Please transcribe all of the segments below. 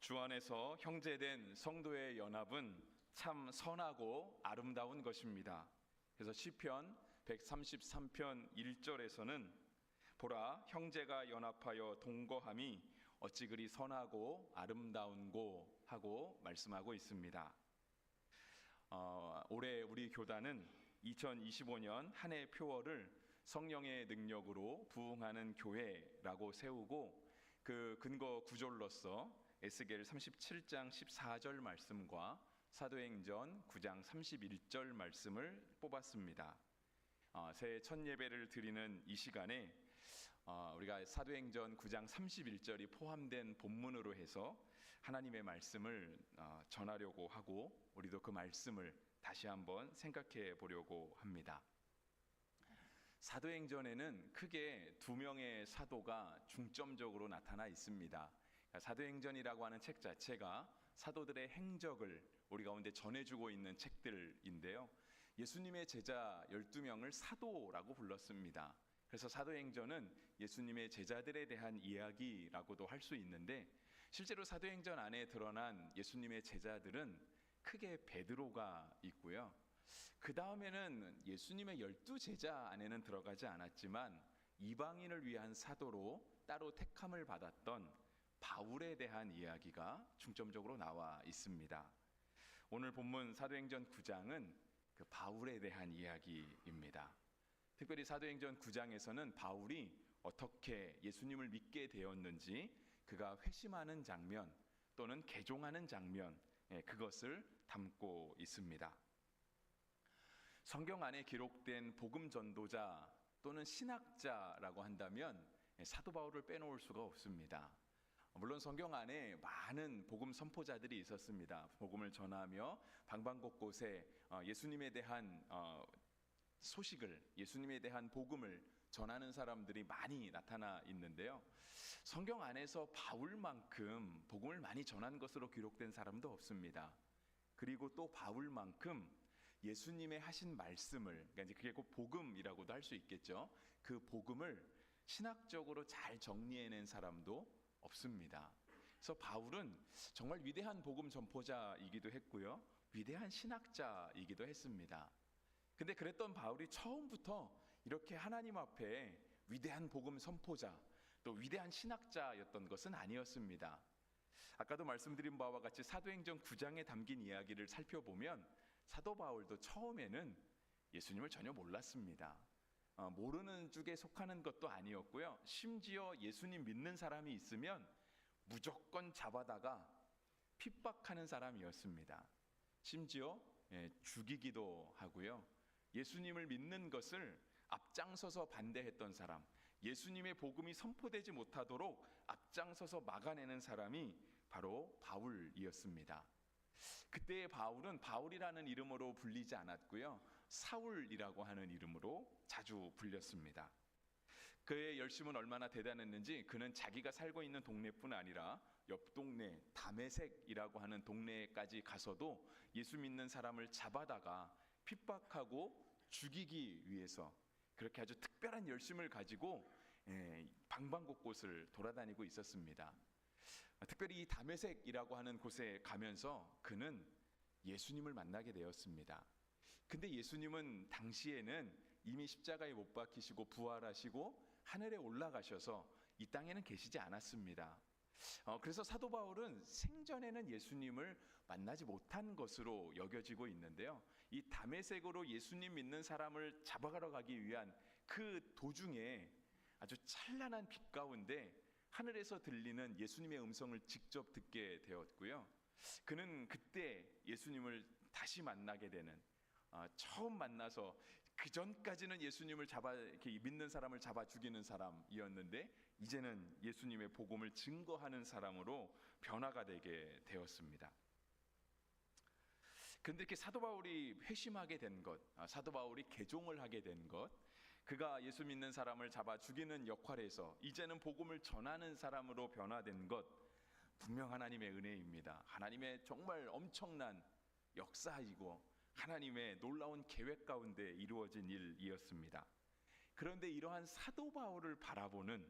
주 안에서 형제된 성도의 연합은 참 선하고 아름다운 것입니다. 그래서 시편 133편 1절에서는 보라, 형제가 연합하여 동거함이 어찌 그리 선하고 아름다운고 하고 말씀하고 있습니다. 올해 우리 교단은 2025년 한 해 표어를 성령의 능력으로 부흥하는 교회라고 세우고, 그 근거 구절로서 에스겔 37장 14절 말씀과 사도행전 9장 31절 말씀을 뽑았습니다. 새해 첫 예배를 드리는 이 시간에 우리가 사도행전 9장 31절이 포함된 본문으로 해서 하나님의 말씀을 전하려고 하고, 우리도 그 말씀을 다시 한번 생각해 보려고 합니다. 사도행전에는 크게 두 명의 사도가 중점적으로 나타나 있습니다. 사도행전이라고 하는 책 자체가 사도들의 행적을 우리 가운데 전해주고 있는 책들인데요, 예수님의 제자 12명을 사도라고 불렀습니다. 그래서 사도행전은 예수님의 제자들에 대한 이야기라고도 할 수 있는데, 실제로 사도행전 안에 드러난 예수님의 제자들은 크게 베드로가 있고요, 그 다음에는 예수님의 12제자 안에는 들어가지 않았지만 이방인을 위한 사도로 따로 택함을 받았던 바울에 대한 이야기가 중점적으로 나와 있습니다. 오늘 본문 사도행전 9장은 그 바울에 대한 이야기입니다. 특별히 사도행전 9장에서는 바울이 어떻게 예수님을 믿게 되었는지, 그가 회심하는 장면 또는 개종하는 장면, 그것을 담고 있습니다. 성경 안에 기록된 복음 전도자 또는 신학자라고 한다면 사도 바울을 빼놓을 수가 없습니다. 물론 성경 안에 많은 복음 선포자들이 있었습니다. 복음을 전하며 방방곳곳에 예수님에 대한 소식을, 예수님에 대한 복음을 전하는 사람들이 많이 나타나 있는데요, 성경 안에서 바울만큼 복음을 많이 전한 것으로 기록된 사람도 없습니다. 그리고 또 바울만큼 예수님의 하신 말씀을, 그러니까 이제 그게 곧 복음이라고도 할 수 있겠죠, 그 복음을 신학적으로 잘 정리해낸 사람도 없습니다. 그래서 바울은 정말 위대한 복음 전포자이기도 했고요, 위대한 신학자이기도 했습니다. 근데 그랬던 바울이 처음부터 이렇게 하나님 앞에 위대한 복음 선포자, 또 위대한 신학자였던 것은 아니었습니다. 아까도 말씀드린 바와 같이 사도행전 9장에 담긴 이야기를 살펴보면 사도 바울도 처음에는 예수님을 전혀 몰랐습니다. 모르는 쪽에 속하는 것도 아니었고요, 심지어 예수님 믿는 사람이 있으면 무조건 잡아다가 핍박하는 사람이었습니다. 심지어 죽이기도 하고요, 예수님을 믿는 것을 앞장서서 반대했던 사람, 예수님의 복음이 선포되지 못하도록 앞장서서 막아내는 사람이 바로 바울이었습니다. 그때의 바울은 바울이라는 이름으로 불리지 않았고요, 사울이라고 하는 이름으로 자주 불렸습니다. 그의 열심은 얼마나 대단했는지, 그는 자기가 살고 있는 동네뿐 아니라 옆 동네 다메섹이라고 하는 동네까지 가서도 예수 믿는 사람을 잡아다가 핍박하고 죽이기 위해서 그렇게 아주 특별한 열심을 가지고 방방곳곳을 돌아다니고 있었습니다. 특별히 이 다메섹이라고 하는 곳에 가면서 그는 예수님을 만나게 되었습니다. 근데 예수님은 당시에는 이미 십자가에 못 박히시고 부활하시고 하늘에 올라가셔서 이 땅에는 계시지 않았습니다. 그래서 사도 바울은 생전에는 예수님을 만나지 못한 것으로 여겨지고 있는데요, 이 다메섹으로 예수님 믿는 사람을 잡아가러 가기 위한 그 도중에 아주 찬란한 빛 가운데 하늘에서 들리는 예수님의 음성을 직접 듣게 되었고요, 그는 그때 예수님을 다시 만나게 되는, 처음 만나서 그 전까지는 예수님을 이렇게 믿는 사람을 잡아 죽이는 사람이었는데 이제는 예수님의 복음을 증거하는 사람으로 변화가 되게 되었습니다. 그런데 이렇게 사도 바울이 회심하게 된 것, 사도 바울이 개종을 하게 된 것, 그가 예수 믿는 사람을 잡아 죽이는 역할에서 이제는 복음을 전하는 사람으로 변화된 것, 분명 하나님의 은혜입니다. 하나님의 정말 엄청난 역사이고 하나님의 놀라운 계획 가운데 이루어진 일이었습니다. 그런데 이러한 사도 바울을 바라보는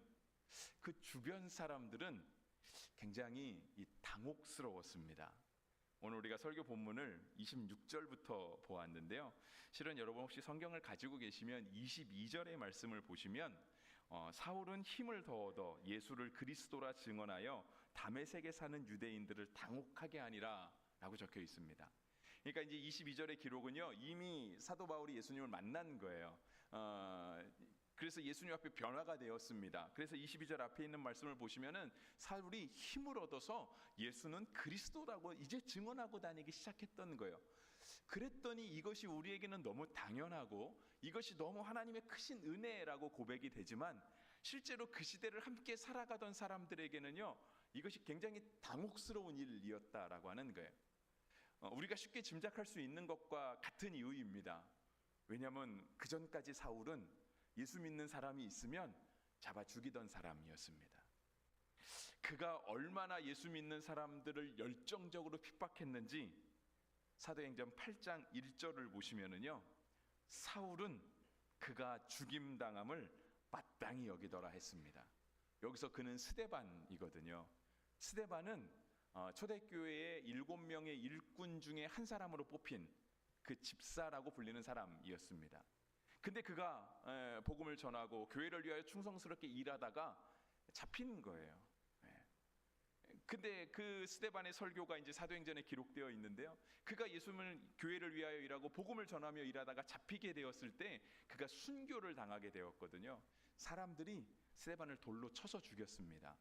그 주변 사람들은 굉장히 당혹스러웠습니다. 오늘 우리가 설교 본문을 26절부터 보았는데요. 실은 여러분 혹시 성경을 가지고 계시면 22절의 말씀을 보시면 사울은 힘을 더 얻어 예수를 그리스도라 증언하여 다메섹에 사는 유대인들을 당혹하게 하니라 라고 적혀 있습니다. 그러니까 이제 22절의 기록은요, 이미 사도 바울이 예수님을 만난 거예요. 그래서 예수님 앞에 변화가 되었습니다. 그래서 22절 앞에 있는 말씀을 보시면은 사울이 힘을 얻어서 예수는 그리스도라고 이제 증언하고 다니기 시작했던 거예요. 그랬더니 이것이 우리에게는 너무 당연하고 이것이 너무 하나님의 크신 은혜라고 고백이 되지만 실제로 그 시대를 함께 살아가던 사람들에게는요, 이것이 굉장히 당혹스러운 일이었다라고 하는 거예요. 우리가 쉽게 짐작할 수 있는 것과 같은 이유입니다. 왜냐하면 그 전까지 사울은 예수 믿는 사람이 있으면 잡아 죽이던 사람이었습니다. 그가 얼마나 예수 믿는 사람들을 열정적으로 핍박했는지 사도행전 8장 1절을 보시면은요, 사울은 그가 죽임당함을 마땅히 여기더라 했습니다. 여기서 그는 스데반이거든요. 스데반은 초대교회의 7명의 일꾼 중에 한 사람으로 뽑힌 그 집사라고 불리는 사람이었습니다. 근데 그가 복음을 전하고 교회를 위하여 충성스럽게 일하다가 잡힌 거예요. 근데 그 스데반의 설교가 이제 사도행전에 기록되어 있는데요. 그가 예수님을 교회를 위하여 일하고 복음을 전하며 일하다가 잡히게 되었을 때 그가 순교를 당하게 되었거든요. 사람들이 스데반을 돌로 쳐서 죽였습니다.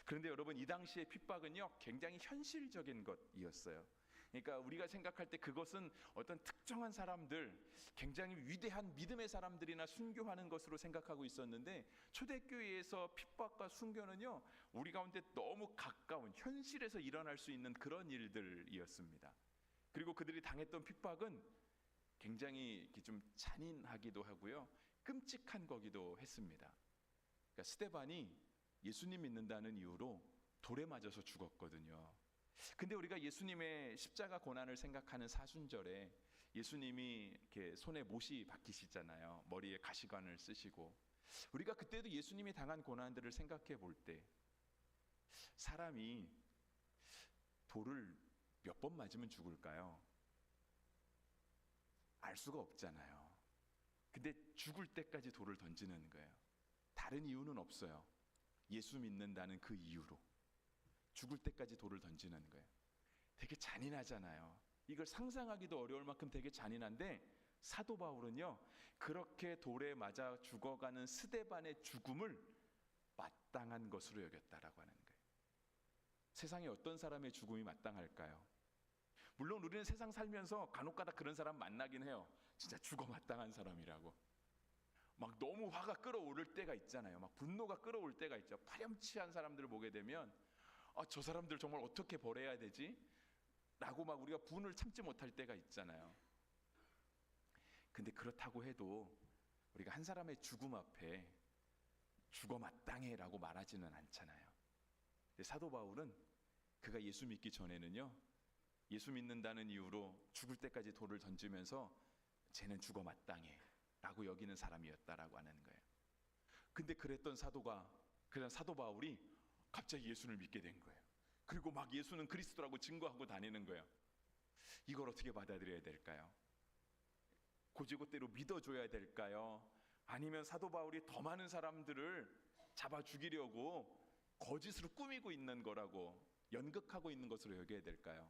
그런데 여러분, 이 당시의 핍박은요, 굉장히 현실적인 것이었어요. 그러니까 우리가 생각할 때 그것은 어떤 특정한 사람들, 굉장히 위대한 믿음의 사람들이나 순교하는 것으로 생각하고 있었는데 초대교회에서 핍박과 순교는요, 우리 가운데 너무 가까운 현실에서 일어날 수 있는 그런 일들이었습니다. 그리고 그들이 당했던 핍박은 굉장히 좀 잔인하기도 하고요, 끔찍한 거기도 했습니다. 그러니까 스데반이 예수님 믿는다는 이유로 돌에 맞아서 죽었거든요. 근데 우리가 예수님의 십자가 고난을 생각하는 사순절에 예수님이 이렇게 손에 못이 박히시잖아요. 머리에 가시관을 쓰시고. 우리가 그때도 예수님이 당한 고난들을 생각해 볼 때 사람이 돌을 몇 번 맞으면 죽을까요? 알 수가 없잖아요. 근데 죽을 때까지 돌을 던지는 거예요. 다른 이유는 없어요. 예수 믿는다는 그 이유로 죽을 때까지 돌을 던지는 거예요. 되게 잔인하잖아요. 이걸 상상하기도 어려울 만큼 되게 잔인한데 사도 바울은요, 그렇게 돌에 맞아 죽어가는 스데반의 죽음을 마땅한 것으로 여겼다라고 하는 거예요. 세상에 어떤 사람의 죽음이 마땅할까요? 물론 우리는 세상 살면서 간혹가다 그런 사람 만나긴 해요. 진짜 죽어 마땅한 사람이라고. 막 너무 화가 끓어오를 때가 있잖아요. 막 분노가 끓어올 때가 있죠. 파렴치한 사람들을 보게 되면 저 사람들 정말 어떻게 벌해야 되지? 라고 막 우리가 분을 참지 못할 때가 있잖아요. 근데 그렇다고 해도 우리가 한 사람의 죽음 앞에 죽어 마땅해 라고 말하지는 않잖아요. 근데 사도 바울은 그가 예수 믿기 전에는요, 예수 믿는다는 이유로 죽을 때까지 돌을 던지면서 쟤는 죽어 마땅해 라고 여기는 사람이었다라고 하는 거예요. 근데 그랬던 사도 바울이 갑자기 예수를 믿게 된 거예요. 그리고 막 예수는 그리스도라고 증거하고 다니는 거예요. 이걸 어떻게 받아들여야 될까요? 고지고대로 믿어줘야 될까요? 아니면 사도 바울이 더 많은 사람들을 잡아 죽이려고 거짓으로 꾸미고 있는 거라고, 연극하고 있는 것으로 여겨야 될까요?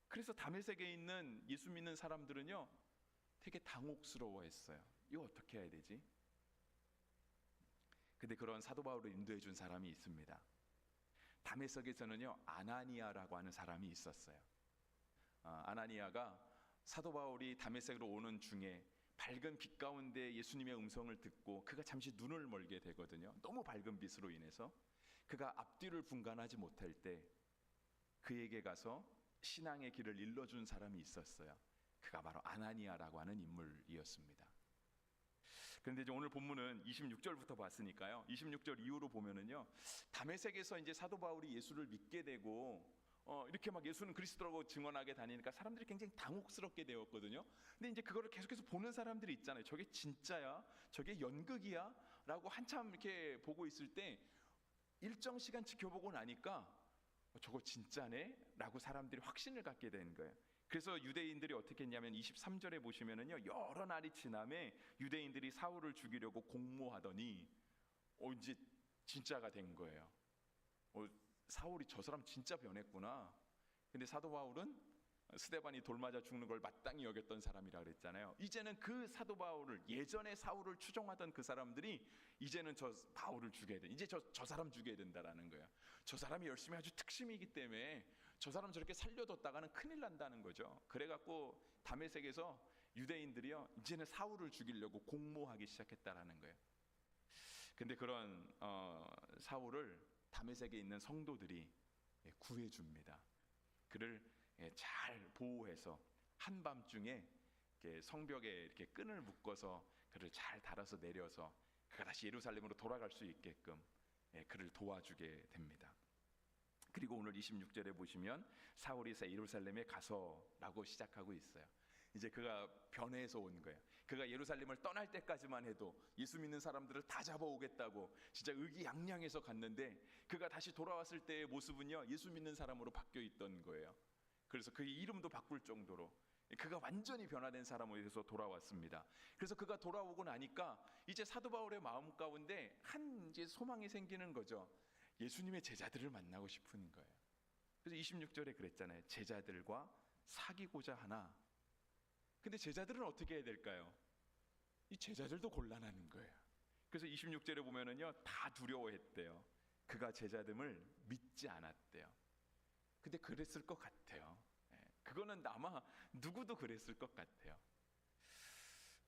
그래서 다메섹에 있는 예수 믿는 사람들은요, 되게 당혹스러워했어요. 이거 어떻게 해야 되지? 근데 그런 사도 바울을 인도해 준 사람이 있습니다. 다메섹에서는요, 아나니아라고 하는 사람이 있었어요. 아나니아가 사도 바울이 다메섹으로 오는 중에 밝은 빛 가운데 예수님의 음성을 듣고 그가 잠시 눈을 멀게 되거든요. 너무 밝은 빛으로 인해서 그가 앞뒤를 분간하지 못할 때 그에게 가서 신앙의 길을 일러준 사람이 있었어요. 그가 바로 아나니아라고 하는 인물이었습니다. 그런데 이제 오늘 본문은 26절부터 봤으니까요. 26절 이후로 보면은요, 다메섹에서 이제 사도 바울이 예수를 믿게 되고 이렇게 막 예수는 그리스도라고 증언하게 다니니까 사람들이 굉장히 당혹스럽게 되었거든요. 근데 이제 그거를 계속해서 보는 사람들이 있잖아요. 저게 진짜야? 저게 연극이야? 라고 한참 이렇게 보고 있을 때 일정 시간 지켜보고 나니까 저거 진짜네? 라고 사람들이 확신을 갖게 된 거예요. 그래서 유대인들이 어떻게 했냐면 23절에 보시면은요, 여러 날이 지남에 유대인들이 사울을 죽이려고 공모하더니 이제 진짜가 된 거예요. 사울이 저 사람 진짜 변했구나. 근데 사도 바울은 스데반이 돌 맞아 죽는 걸 마땅히 여겼던 사람이라 그랬잖아요. 이제는 그 사도 바울을, 예전에 사울을 추종하던 그 사람들이 이제는 저 바울을 죽여야 돼. 이제 저 사람 죽여야 된다라는 거예요. 저 사람이 열심히 아주 특심이기 때문에 저 사람 저렇게 살려뒀다가는 큰일 난다는 거죠. 그래갖고 다메섹에서 유대인들이요, 이제는 사울을 죽이려고 공모하기 시작했다라는 거예요. 근데 그런 사울을 다메섹에 있는 성도들이 구해줍니다. 그를 잘 보호해서 한밤중에 성벽에 이렇게 끈을 묶어서 그를 잘 달아서 내려서 그가 다시 예루살렘으로 돌아갈 수 있게끔 그를 도와주게 됩니다. 그리고 오늘 26절에 보시면 사울이 예루살렘에 가서라고 시작하고 있어요. 이제 그가 변해서 온 거예요. 그가 예루살렘을 떠날 때까지만 해도 예수 믿는 사람들을 다 잡아오겠다고 진짜 의기양양해서 갔는데, 그가 다시 돌아왔을 때의 모습은요, 예수 믿는 사람으로 바뀌어 있던 거예요. 그래서 그의 이름도 바꿀 정도로 그가 완전히 변화된 사람으로 해서 돌아왔습니다. 그래서 그가 돌아오고 나니까 이제 사도 바울의 마음 가운데 한 이제 소망이 생기는 거죠. 예수님의 제자들을 만나고 싶은 거예요. 그래서 26절에 그랬잖아요. 제자들과 사귀고자 하나. 근데 제자들은 어떻게 해야 될까요? 이 제자들도 곤란한 거예요. 그래서 26절에 보면은요, 다 두려워했대요. 그가 제자됨을 믿지 않았대요. 근데 그랬을 것 같아요. 그거는 아마 누구도 그랬을 것 같아요.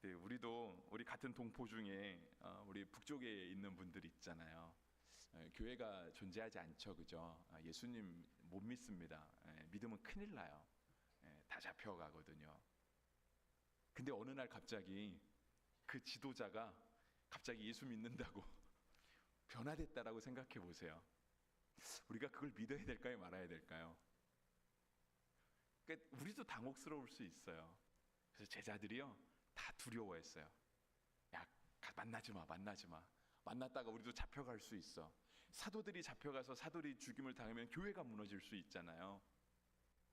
네, 우리 같은 동포 중에 우리 북쪽에 있는 분들 있잖아요. 교회가 존재하지 않죠, 그죠? 예수님 못 믿습니다. 믿으면 큰일 나요. 다 잡혀가거든요. 근데 어느 날 갑자기 그 지도자가 갑자기 예수 믿는다고 변화됐다라고 생각해 보세요. 우리가 그걸 믿어야 될까요, 말아야 될까요? 그러니까 우리도 당혹스러울 수 있어요. 그래서 제자들이요, 다 두려워했어요. 야, 만나지 마. 만났다가 우리도 잡혀갈 수 있어. 사도들이 잡혀가서 사도들이 죽임을 당하면 교회가 무너질 수 있잖아요.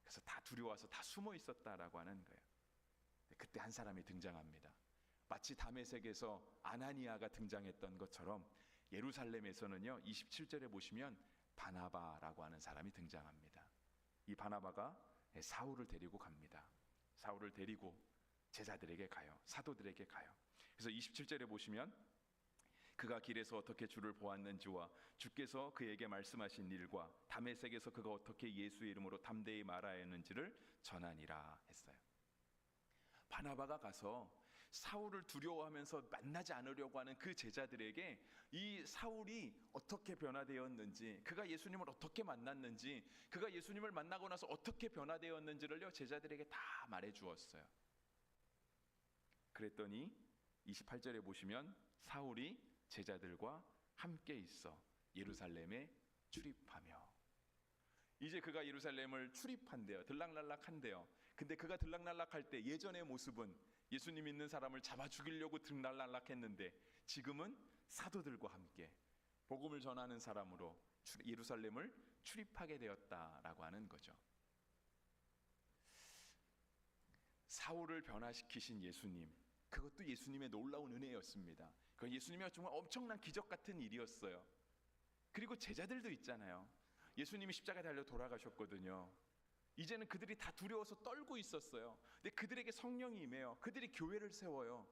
그래서 다 두려워서 다 숨어 있었다라고 하는 거예요. 그때 한 사람이 등장합니다. 마치 다메섹에서 아나니아가 등장했던 것처럼 예루살렘에서는요, 27절에 보시면 바나바라고 하는 사람이 등장합니다. 이 바나바가 사울을 데리고 갑니다. 사울을 데리고 제자들에게 가요. 사도들에게 가요. 그래서 27절에 보시면 그가 길에서 어떻게 주를 보았는지와 주께서 그에게 말씀하신 일과 다메섹에서 그가 어떻게 예수의 이름으로 담대히 말하여 했는지를 전하니라 했어요. 바나바가 가서 사울을 두려워하면서 만나지 않으려고 하는 그 제자들에게 이 사울이 어떻게 변화되었는지, 그가 예수님을 어떻게 만났는지, 그가 예수님을 만나고 나서 어떻게 변화되었는지를요, 제자들에게 다 말해 주었어요. 그랬더니 28절에 보시면 사울이 제자들과 함께 있어 예루살렘에 출입하며, 이제 그가 예루살렘을 출입한대요. 들락날락한대요. 근데 그가 들락날락할 때 예전의 모습은 예수님 믿는 사람을 잡아 죽이려고 들락날락했는데, 지금은 사도들과 함께 복음을 전하는 사람으로 예루살렘을 출입하게 되었다라고 하는 거죠. 사울을 변화시키신 예수님, 그것도 예수님의 놀라운 은혜였습니다. 그건 예수님의 정말 엄청난 기적 같은 일이었어요. 그리고 제자들도 있잖아요. 예수님이 십자가에 달려 돌아가셨거든요. 이제는 그들이 다 두려워서 떨고 있었어요. 근데 그들에게 성령이 임해요. 그들이 교회를 세워요.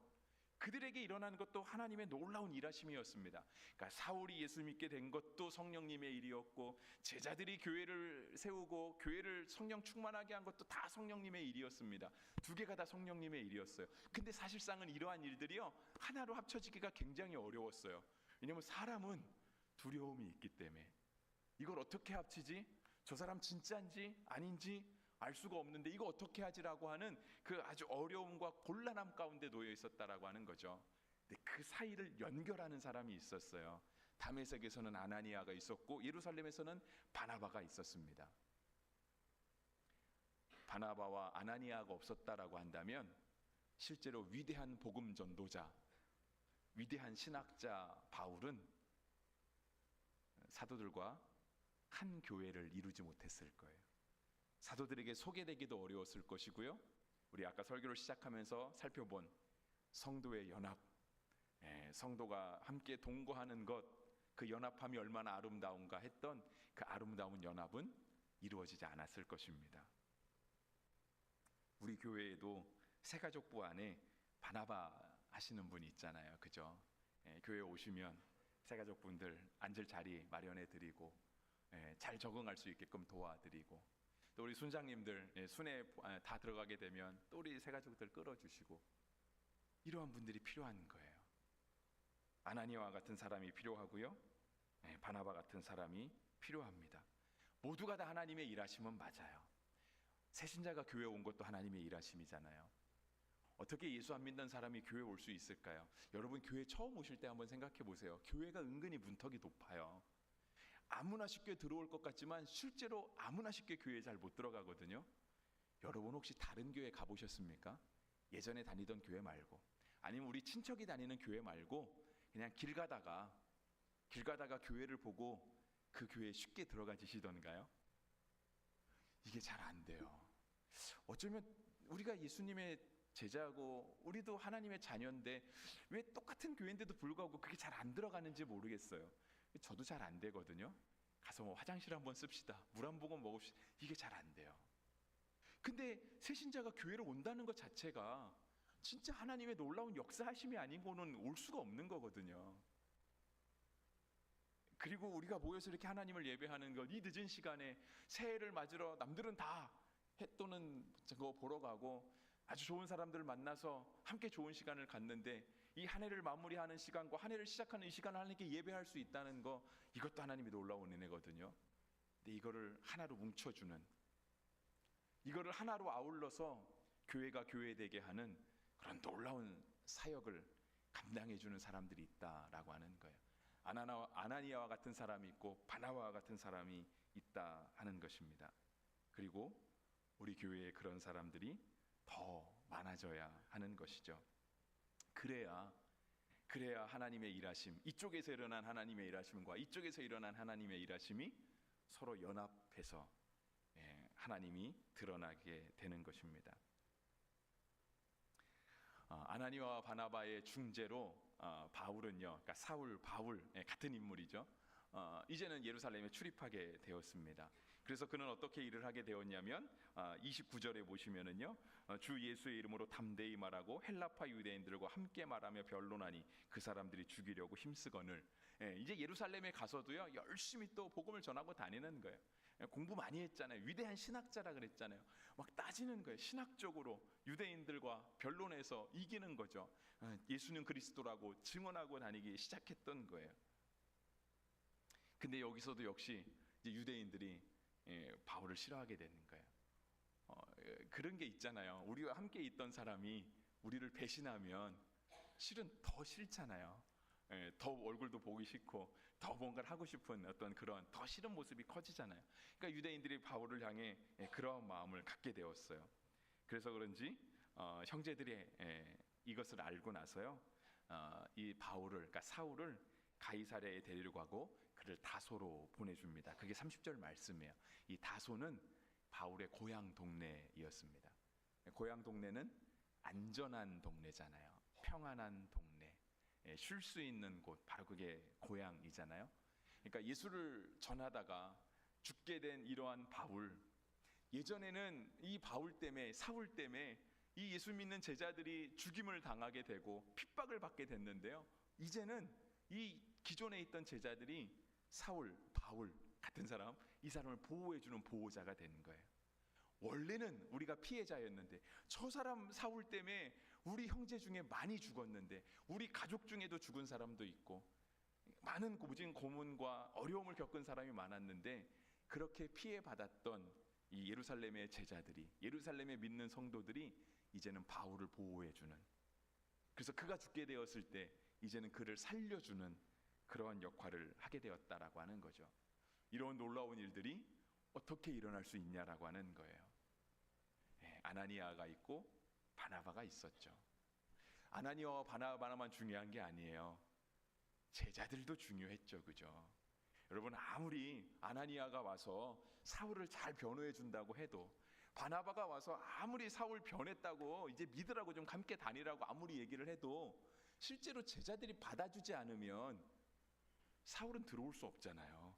그들에게 일어나는 것도 하나님의 놀라운 일하심이었습니다. 그러니까 사울이 예수 믿게 된 것도 성령님의 일이었고, 제자들이 교회를 세우고 교회를 성령 충만하게 한 것도 다 성령님의 일이었습니다. 두 개가 다 성령님의 일이었어요. 근데 사실상은 이러한 일들이요, 하나로 합쳐지기가 굉장히 어려웠어요. 왜냐하면 사람은 두려움이 있기 때문에 이걸 어떻게 합치지? 저 사람 진짜인지 아닌지 알 수가 없는데 이거 어떻게 하지라고 하는 그 아주 어려움과 곤란함 가운데 놓여 있었다라고 하는 거죠. 근데 그 사이를 연결하는 사람이 있었어요. 다메섹에서는 아나니아가 있었고 예루살렘에서는 바나바가 있었습니다. 바나바와 아나니아가 없었다라고 한다면 실제로 위대한 복음 전도자, 위대한 신학자 바울은 사도들과 한 교회를 이루지 못했을 거예요. 사도들에게 소개되기도 어려웠을 것이고요. 우리 아까 설교를 시작하면서 살펴본 성도의 연합, 성도가 함께 동거하는 것, 그 연합함이 얼마나 아름다운가 했던 그 아름다운 연합은 이루어지지 않았을 것입니다. 우리 교회에도 새가족부 안에 바나바 하시는 분이 있잖아요, 그죠? 교회 오시면 새가족분들 앉을 자리 마련해 드리고 잘 적응할 수 있게끔 도와드리고, 또 우리 순장님들 순회 다 들어가게 되면 또 우리 새가족들 끌어주시고, 이러한 분들이 필요한 거예요. 아나니아와 같은 사람이 필요하고요, 바나바 같은 사람이 필요합니다. 모두가 다 하나님의 일하심은 맞아요. 새신자가 교회 온 것도 하나님의 일하심이잖아요. 어떻게 예수 안 믿는 사람이 교회 올 수 있을까요? 여러분, 교회 처음 오실 때 한번 생각해 보세요. 교회가 은근히 문턱이 높아요. 아무나 쉽게 들어올 것 같지만 실제로 아무나 쉽게 교회에 잘 못 들어가거든요. 여러분 혹시 다른 교회 가보셨습니까? 예전에 다니던 교회 말고, 아니면 우리 친척이 다니는 교회 말고 그냥 길 가다가 교회를 보고 그 교회에 쉽게 들어가지시던가요? 이게 잘 안 돼요. 어쩌면 우리가 예수님의 제자고 우리도 하나님의 자녀인데 왜 똑같은 교회인데도 불구하고 그게 잘 안 들어가는지 모르겠어요. 저도 잘 안 되거든요. 가서 뭐 화장실 한번 씁시다, 물 한 모금 먹읍시다, 이게 잘 안 돼요. 근데 새신자가 교회를 온다는 것 자체가 진짜 하나님의 놀라운 역사하심이 아니고는 올 수가 없는 거거든요. 그리고 우리가 모여서 이렇게 하나님을 예배하는 것, 이 늦은 시간에 새해를 맞으러 남들은 다 해 또는 그거 보러 가고 아주 좋은 사람들을 만나서 함께 좋은 시간을 갖는데, 이 한 해를 마무리하는 시간과 한 해를 시작하는 이 시간을 하나님께 예배할 수 있다는 거, 이것도 하나님이 놀라운 은혜거든요. 근데 이거를 하나로 뭉쳐주는, 이거를 하나로 아울러서 교회가 교회되게 하는 그런 놀라운 사역을 감당해주는 사람들이 있다라고 하는 거예요. 아나니아와 같은 사람이 있고 바나바와 같은 사람이 있다 하는 것입니다. 그리고 우리 교회에 그런 사람들이 더 많아져야 하는 것이죠. 그래야 하나님의 일하심, 이쪽에서 일어난 하나님의 일하심과 이쪽에서 일어난 하나님의 일하심이 서로 연합해서 하나님이 드러나게 되는 것입니다. 아나니아와 바나바의 중재로 바울은요, 그러니까 사울, 바울 같은 인물이죠. 이제는 예루살렘에 출입하게 되었습니다. 그래서 그는 어떻게 일을 하게 되었냐면 29절에 보시면은요, 주 예수의 이름으로 담대히 말하고 헬라파 유대인들과 함께 말하며 변론하니 그 사람들이 죽이려고 힘쓰거늘. 이제 예루살렘에 가서도요 열심히 또 복음을 전하고 다니는 거예요. 공부 많이 했잖아요. 위대한 신학자라 그랬잖아요. 막 따지는 거예요. 신학적으로 유대인들과 변론해서 이기는 거죠. 예수는 그리스도라고 증언하고 다니기 시작했던 거예요. 근데 여기서도 역시 이제 유대인들이 바울을 싫어하게 되는 거예요. 그런 게 있잖아요. 우리와 함께 있던 사람이 우리를 배신하면 실은 더 싫잖아요. 더 얼굴도 보기 싫고 더 뭔가를 하고 싶은 어떤 그런 더 싫은 모습이 커지잖아요. 그러니까 유대인들이 바울을 향해 그러한 마음을 갖게 되었어요. 그래서 그런지 형제들이 이것을 알고 나서요, 이 바울을, 그러니까 사울을 가이사랴에 데리러 가고 그를 다소로 보내줍니다. 그게 30절 말씀이에요. 이 다소는 바울의 고향 동네였습니다. 고향 동네는 안전한 동네잖아요. 평안한 동네, 쉴 수 있는 곳, 바로 그게 고향이잖아요. 그러니까 예수를 전하다가 죽게 된 이러한 바울, 예전에는 이 바울 때문에, 사울 때문에 이 예수 믿는 제자들이 죽임을 당하게 되고 핍박을 받게 됐는데요, 이제는 이 기존에 있던 제자들이 사울, 바울 같은 사람, 이 사람을 보호해주는 보호자가 되는 거예요. 원래는 우리가 피해자였는데 저 사람 사울 때문에 우리 형제 중에 많이 죽었는데, 우리 가족 중에도 죽은 사람도 있고 많은 모진 고문과 어려움을 겪은 사람이 많았는데, 그렇게 피해받았던 이 예루살렘의 제자들이, 예루살렘에 믿는 성도들이 이제는 바울을 보호해주는, 그래서 그가 죽게 되었을 때 이제는 그를 살려주는 그러한 역할을 하게 되었다라고 하는 거죠. 이런 놀라운 일들이 어떻게 일어날 수 있냐라고 하는 거예요. 아나니아가 있고 바나바가 있었죠. 아나니아와 바나바만 중요한 게 아니에요. 제자들도 중요했죠, 그죠? 여러분, 아무리 아나니아가 와서 사울을 잘 변호해 준다고 해도, 바나바가 와서 아무리 사울 변했다고 이제 믿으라고 좀 함께 다니라고 아무리 얘기를 해도 실제로 제자들이 받아주지 않으면 사울은 들어올 수 없잖아요.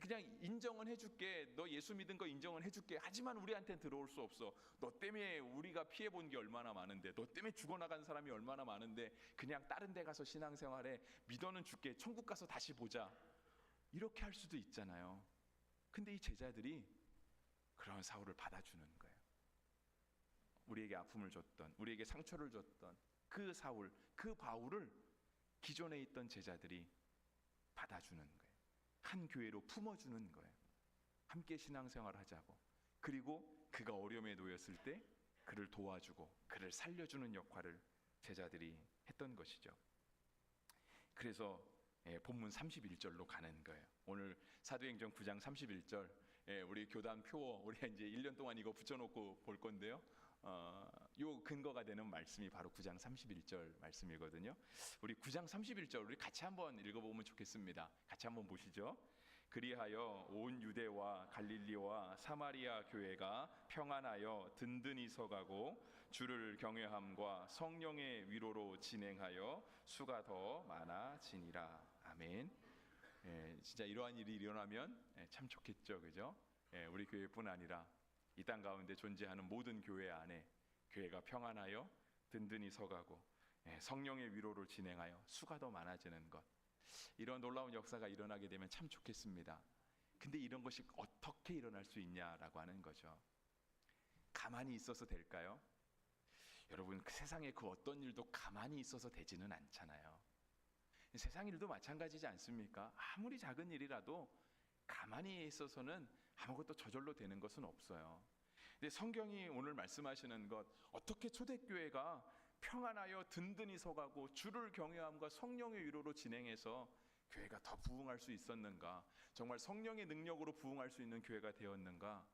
그냥 인정은 해줄게, 너 예수 믿은 거 인정은 해줄게, 하지만 우리한테는 들어올 수 없어. 너 때문에 우리가 피해본 게 얼마나 많은데, 너 때문에 죽어나간 사람이 얼마나 많은데, 그냥 다른 데 가서 신앙생활해, 믿어는 줄게, 천국 가서 다시 보자, 이렇게 할 수도 있잖아요. 근데 이 제자들이 그런 사울을 받아주는 거예요. 우리에게 아픔을 줬던, 우리에게 상처를 줬던 그 사울, 그 바울을 기존에 있던 제자들이 받아주는 거예요. 한 교회로 품어주는 거예요. 함께 신앙생활 하자고. 그리고 그가 어려움에 놓였을 때 그를 도와주고 그를 살려주는 역할을 제자들이 했던 것이죠. 그래서 본문 31절로 가는 거예요. 오늘 사도행전 9장 31절, 우리 교단 표어, 우리가 이제 1년 동안 이거 붙여놓고 볼 건데요. 요 근거가 되는 말씀이 바로 9장 31절 말씀이거든요. 우리 9장 31절 우리 같이 한번 읽어보면 좋겠습니다. 같이 한번 보시죠. 그리하여 온 유대와 갈릴리와 사마리아 교회가 평안하여 든든히 서가고 주를 경외함과 성령의 위로로 진행하여 수가 더 많아지니라. 아멘. 진짜 이러한 일이 일어나면 참 좋겠죠, 그죠? 우리 교회뿐 아니라 이 땅 가운데 존재하는 모든 교회 안에 교회가 평안하여 든든히 서가고 성령의 위로를 진행하여 수가 더 많아지는 것, 이런 놀라운 역사가 일어나게 되면 참 좋겠습니다. 근데 이런 것이 어떻게 일어날 수 있냐라고 하는 거죠. 가만히 있어서 될까요? 여러분, 세상에 그 어떤 일도 가만히 있어서 되지는 않잖아요. 세상 일도 마찬가지지 않습니까? 아무리 작은 일이라도 가만히 있어서는 아무것도 저절로 되는 것은 없어요. 근데 성경이 오늘 말씀하시는 것, 어떻게 초대교회가 평안하여 든든히 서가고 주를 경외함과 성령의 위로로 진행해서 교회가 더 부흥할 수 있었는가? 정말 성령의 능력으로 부흥할 수 있는 교회가 되었는가?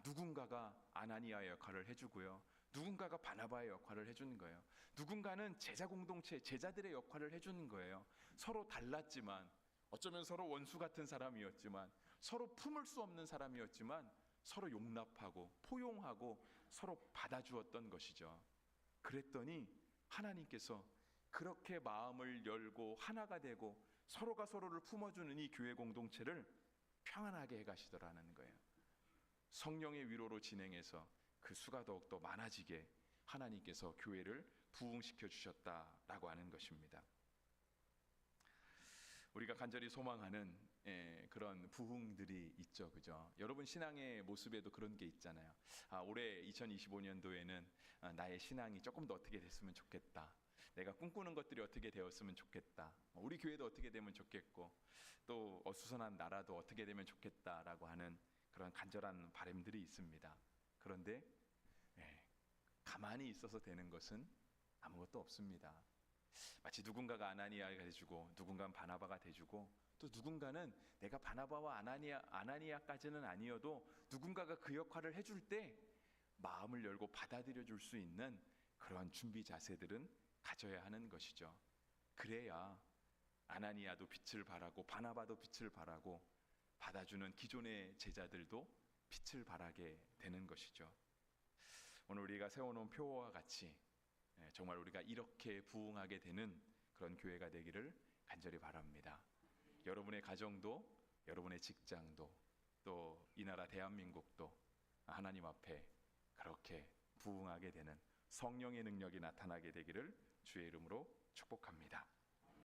누군가가 아나니아의 역할을 해주고요, 누군가가 바나바의 역할을 해주는 거예요. 누군가는 제자 공동체, 제자들의 역할을 해주는 거예요. 서로 달랐지만, 어쩌면 서로 원수 같은 사람이었지만, 서로 품을 수 없는 사람이었지만 서로 용납하고 포용하고 서로 받아주었던 것이죠. 그랬더니 하나님께서 그렇게 마음을 열고 하나가 되고 서로가 서로를 품어주는 이 교회 공동체를 평안하게 해가시더라는 거예요. 성령의 위로로 진행해서 그 수가 더욱더 많아지게 하나님께서 교회를 부흥시켜 주셨다라고 하는 것입니다. 우리가 간절히 소망하는 그런 부흥들이 있죠, 그죠? 여러분 신앙의 모습에도 그런 게 있잖아요. 올해 2025년도에는 나의 신앙이 조금 더 어떻게 됐으면 좋겠다. 내가 꿈꾸는 것들이 어떻게 되었으면 좋겠다. 우리 교회도 어떻게 되면 좋겠고, 또 어수선한 나라도 어떻게 되면 좋겠다라고 하는 그런 간절한 바람들이 있습니다. 그런데 가만히 있어서 되는 것은 아무것도 없습니다. 마치 누군가가 아나니아가 돼주고 누군가는 바나바가 돼주고, 또 누군가는 내가 바나바와 아나니아까지는 아니어도 누군가가 그 역할을 해줄 때 마음을 열고 받아들여 줄 수 있는 그러한 준비 자세들은 가져야 하는 것이죠. 그래야 아나니아도 빛을 발하고 바나바도 빛을 발하고 받아주는 기존의 제자들도 빛을 발하게 되는 것이죠. 오늘 우리가 세워놓은 표와 같이 정말 우리가 이렇게 부흥하게 되는 그런 교회가 되기를 간절히 바랍니다. 여러분의 가정도, 여러분의 직장도, 또 이 나라 대한민국도 하나님 앞에 그렇게 부흥하게 되는 성령의 능력이 나타나게 되기를 주의 이름으로 축복합니다.